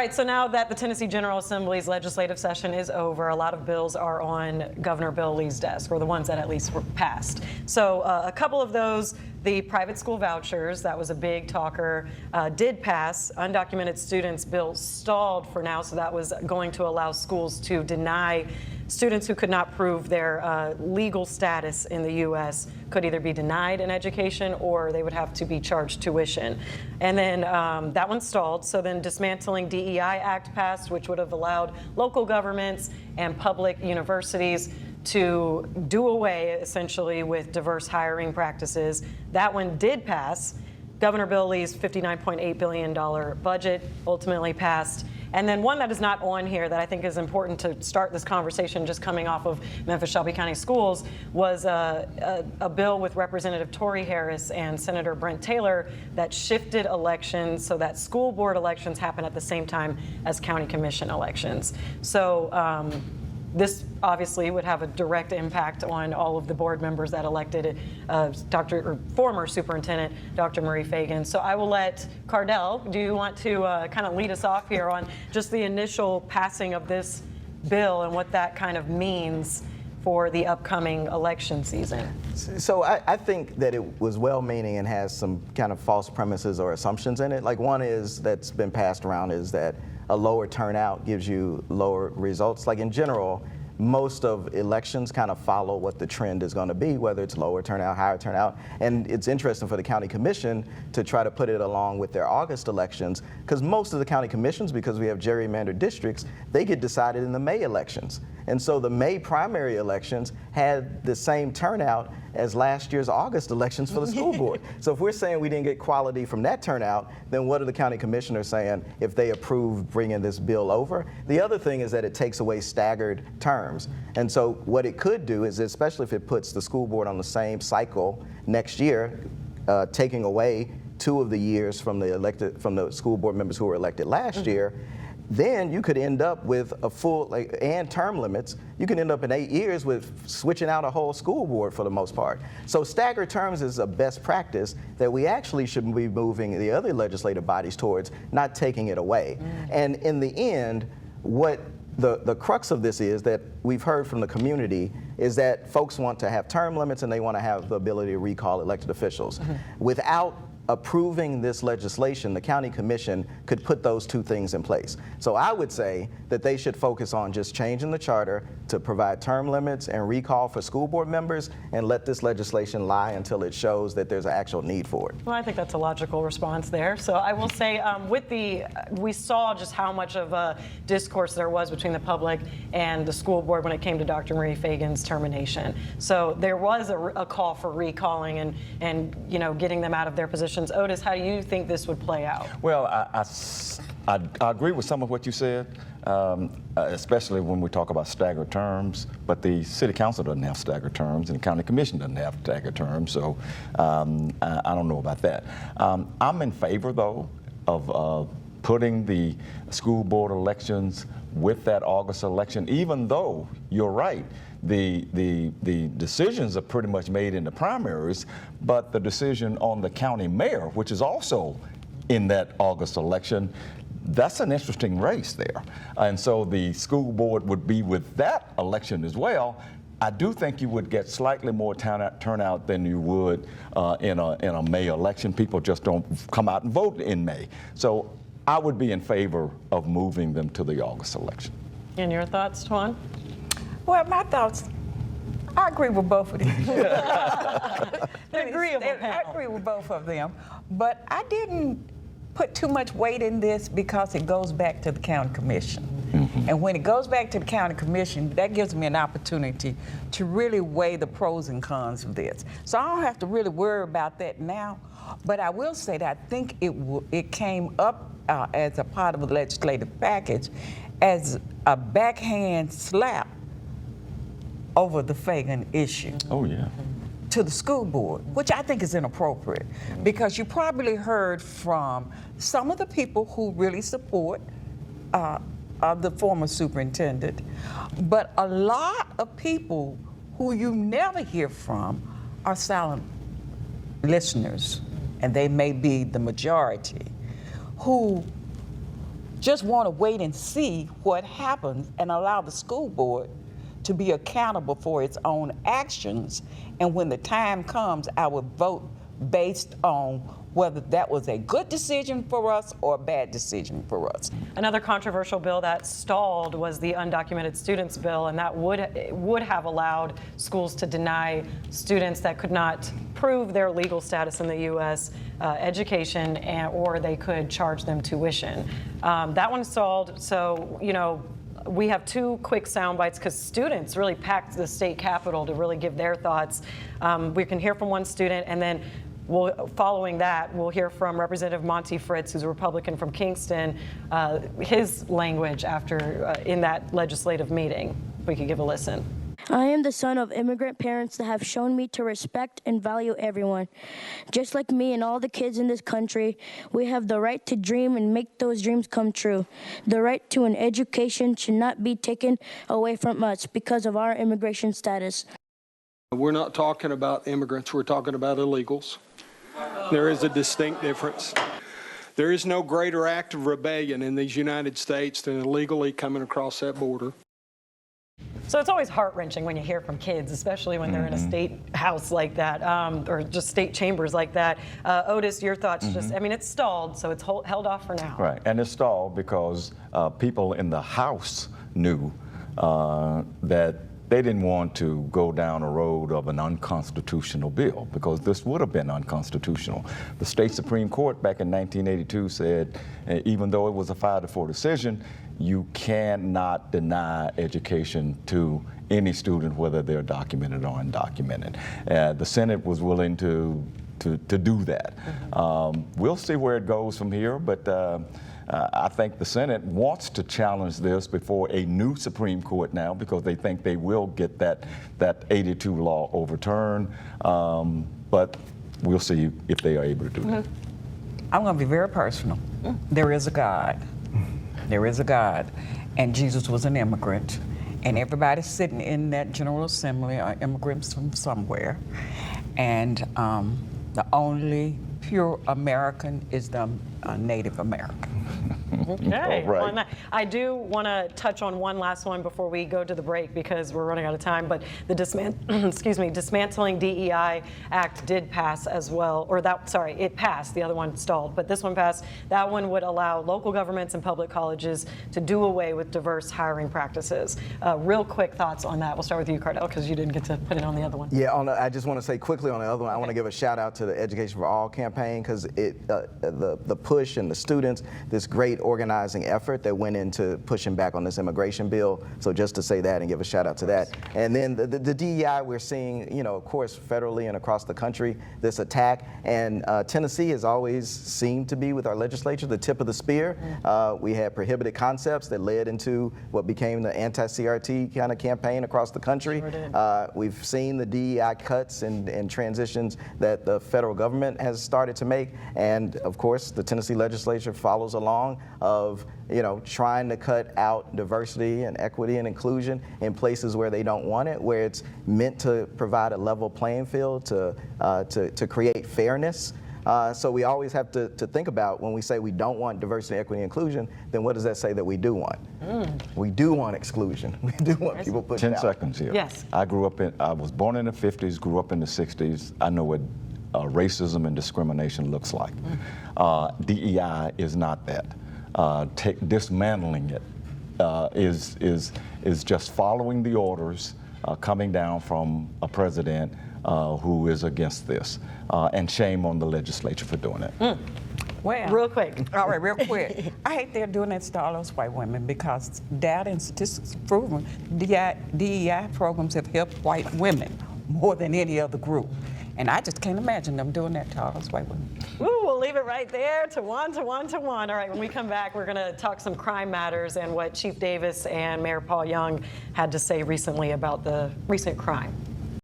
All right, so now that the Tennessee General Assembly's legislative session is over, a lot of bills are on Governor Bill Lee's desk, or the ones that at least were passed. So a couple of those, the private school vouchers, that was a big talker, did pass. Undocumented students bill stalled for now, so that was going to allow schools to deny students who could not prove their legal status in the U.S. could either be denied an education or they would have to be charged tuition. And then that one stalled. So then Dismantling DEI Act passed, which would have allowed local governments and public universities to do away essentially with diverse hiring practices. That one did pass. Governor Bill Lee's $59.8 billion budget ultimately passed. And then one that is not on here that I think is important to start this conversation, just coming off of Memphis-Shelby County Schools, was a bill with Representative Tory Harris and Senator Brent Taylor that shifted elections so that school board elections happen at the same time as county commission elections. So this obviously would have a direct impact on all of the board members that elected former Superintendent Dr. Marie Fagan. So I will let Cardell, do you want to kind of lead us off here on just the initial passing of this bill and what that kind of means for the upcoming election season? So I think that it was well-meaning and has some kind of false premises or assumptions in it. Like one is that's been passed around is that a lower turnout gives you lower results. Like in general, most of elections kind of follow what the trend is going to be, whether it's lower turnout, higher turnout. And it's interesting for the county commission to try to put it along with their August elections, because most of the county commissions, because we have gerrymandered districts, they get decided in the May elections. And so the May primary elections had the same turnout as last year's August elections for the school board. So if we're saying we didn't get quality from that turnout, then what are the county commissioners saying if they approve bringing this bill over? The other thing is that it takes away staggered terms. And so what it could do is, especially if it puts the school board on the same cycle next year, taking away 2 of the years from the school board members who were elected last year, then you could end up with a full, and term limits, you can end up in 8 years with switching out a whole school board for the most part. So staggered terms is a best practice that we actually should be moving the other legislative bodies towards, not taking it away. And in the end, what the crux of this is that we've heard from the community is that folks want to have term limits and they want to have the ability to recall elected officials. Without approving this legislation, the county commission could put those 2 things in place. So I would say that they should focus on just changing the charter to provide term limits and recall for school board members and let this legislation lie until it shows that there's an actual need for it. Well, I think that's a logical response there. So I will say we saw just how much of a discourse there was between the public and the school board when it came to Dr. Marie Fagan's termination. So there was a call for recalling and getting them out of their positions. Otis, how do you think this would play out? Well, I agree with some of what you said, especially when we talk about staggered terms, but the city council doesn't have staggered terms and the county commission doesn't have staggered terms, so I don't know about that. I'm in favor, though, of putting the school board elections with that August election, even though you're right. The decisions are pretty much made in the primaries, but the decision on the county mayor, which is also in that August election, that's an interesting race there. And so the school board would be with that election as well. I do think you would get slightly more turnout than you would in a May election. People just don't come out and vote in May. So I would be in favor of moving them to the August election. And your thoughts, Twan? Well, my thoughts, I agree with both of them. I agree with both of them, but I didn't put too much weight in this because it goes back to the county commission. And when it goes back to the county commission, that gives me an opportunity to really weigh the pros and cons of this. So I don't have to really worry about that now, but I will say that I think it came up as a part of the legislative package as a backhand slap over the Fagan issue. Oh, yeah. To the school board, which I think is inappropriate, because you probably heard from some of the people who really support the former superintendent, but a lot of people who you never hear from are silent listeners, and they may be the majority, who just want to wait and see what happens and allow the school board to be accountable for its own actions. And when the time comes, I would vote based on whether that was a good decision for us or a bad decision for us. Another controversial bill that stalled was the Undocumented Students bill, and that would have allowed schools to deny students that could not prove their legal status in the U.S. Education, or they could charge them tuition. That one stalled, so, you know, we have two quick sound bites because students really packed the state capitol to really give their thoughts. We can hear from one student, and then following that, we'll hear from Representative Monty Fritz, who's a Republican from Kingston, his language after in that legislative meeting. If we could give a listen. I am the son of immigrant parents that have shown me to respect and value everyone. Just like me and all the kids in this country, we have the right to dream and make those dreams come true. The right to an education should not be taken away from us because of our immigration status. We're not talking about immigrants, we're talking about illegals. There is a distinct difference. There is no greater act of rebellion in these United States than illegally coming across that border. So it's always heart-wrenching when you hear from kids, especially when they're in a state house like that, or just state chambers like that. Otis, your thoughts? Just, I mean, it's stalled, so it's held off for now. Right, and it stalled because people in the House knew that they didn't want to go down a road of an unconstitutional bill, because this would have been unconstitutional. The state Supreme Court back in 1982 said, even though it was a 5-4 decision, you cannot deny education to any student, whether they're documented or undocumented. The Senate was willing to do that. We'll see where it goes from here, but I think the Senate wants to challenge this before a new Supreme Court now, because they think they will get that 82 law overturned. But we'll see if they are able to do that. I'm going to be very personal. There is a God. There is a God. And Jesus was an immigrant. And everybody sitting in that General Assembly are immigrants from somewhere. And the only pure American is the Native American. Okay. Right. On that, I do want to touch on one last one before we go to the break, because we're running out of time. But the Dismantling DEI Act did pass as well, or it passed. The other one stalled, but this one passed. That one would allow local governments and public colleges to do away with diverse hiring practices. Real quick thoughts on that. We'll start with you, Cardell, because you didn't get to put it on the other one. Yeah, I just want to say quickly on the other one, I want to give a shout out to the Education for All campaign, because the push and the students, this great organizing effort that went into pushing back on this immigration bill. So just to say that and give a shout out to that. And then the DEI, we're seeing, you know, of course, federally and across the country, this attack. And Tennessee has always seemed to be, with our legislature, the tip of the spear. We had prohibited concepts that led into what became the anti-CRT kind of campaign across the country. We've seen the DEI cuts and transitions that the federal government has started to make. And of course, the Tennessee legislature follows along of, you know, trying to cut out diversity and equity and inclusion in places where they don't want it, where it's meant to provide a level playing field to create fairness. So we always have to think about, when we say we don't want diversity, equity, and inclusion, then what does that say that we do want? We do want exclusion. We do want people pushed out. 10 seconds here. Yes. I was born in the 50s, grew up in the 60s. I know what racism and discrimination looks like. DEI is not that. Dismantling it is just following the orders coming down from a president who is against this. And shame on the legislature for doing it. Well, Real quick. All right, real quick. I hate they're doing that to all those white women, because data and statistics have proven DEI programs have helped white women more than any other group. And I just can't imagine them doing that to all those white women. Ooh, we'll leave it right there to one. All right, when we come back, we're going to talk some crime matters and what Chief Davis and Mayor Paul Young had to say recently about the recent crime.